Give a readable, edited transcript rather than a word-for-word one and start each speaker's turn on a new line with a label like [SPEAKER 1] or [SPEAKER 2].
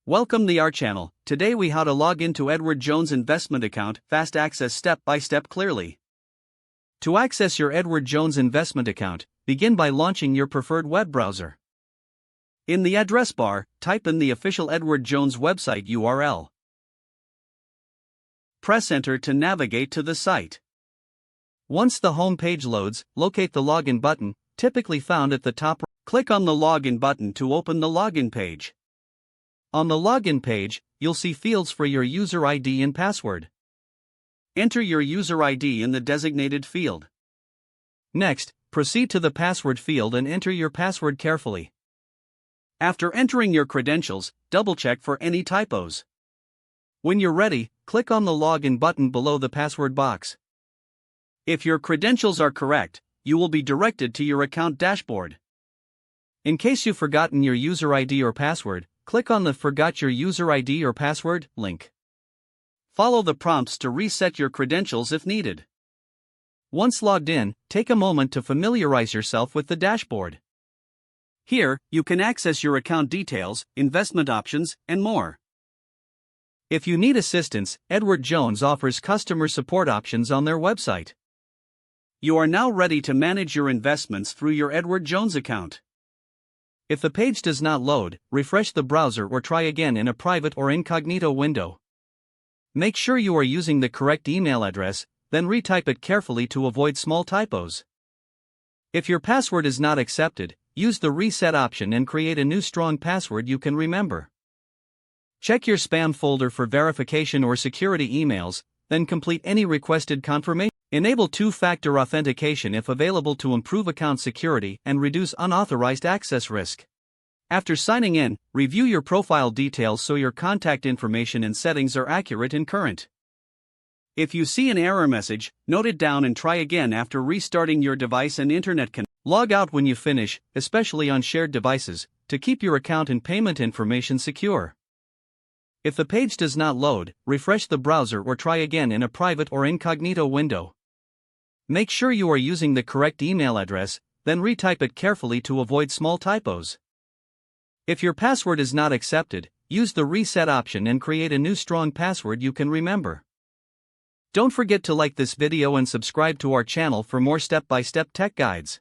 [SPEAKER 1] Welcome to our channel. Today we how to log into Edward Jones investment account, fast access step by step clearly. To access your Edward Jones investment account, begin by launching your preferred web browser. In the address bar, type in the official Edward Jones website URL. Press enter to navigate to the site. Once the home page loads, locate the login button, typically found at the top. Click on the login button to open the login page. On the login page, you'll see fields for your user ID and password. Enter your user ID in the designated field. Next, proceed to the password field and enter your password carefully. After entering your credentials, double-check for any typos. When you're ready, click on the login button below the password box. If your credentials are correct, you will be directed to your account dashboard. In case you've forgotten your user ID or password, click on the Forgot Your User ID or Password link. Follow the prompts to reset your credentials if needed. Once logged in, take a moment to familiarize yourself with the dashboard. Here, you can access your account details, investment options, and more. If you need assistance, Edward Jones offers customer support options on their website. You are now ready to manage your investments through your Edward Jones account. If the page does not load, refresh the browser or try again in a private or incognito window. Make sure you are using the correct email address, then retype it carefully to avoid small typos. If your password is not accepted, use the reset option and create a new strong password you can remember. Check your spam folder for verification or security emails, then complete any requested confirmation. Enable two-factor authentication if available to improve account security and reduce unauthorized access risk. After signing in, review your profile details so your contact information and settings are accurate and current. If you see an error message, note it down and try again after restarting your device and internet connection. Log out when you finish, especially on shared devices, to keep your account and payment information secure. If the page does not load, refresh the browser or try again in a private or incognito window. Make sure you are using the correct email address, then retype it carefully to avoid small typos. If your password is not accepted, use the reset option and create a new strong password you can remember. Don't forget to like this video and subscribe to our channel for more step-by-step tech guides.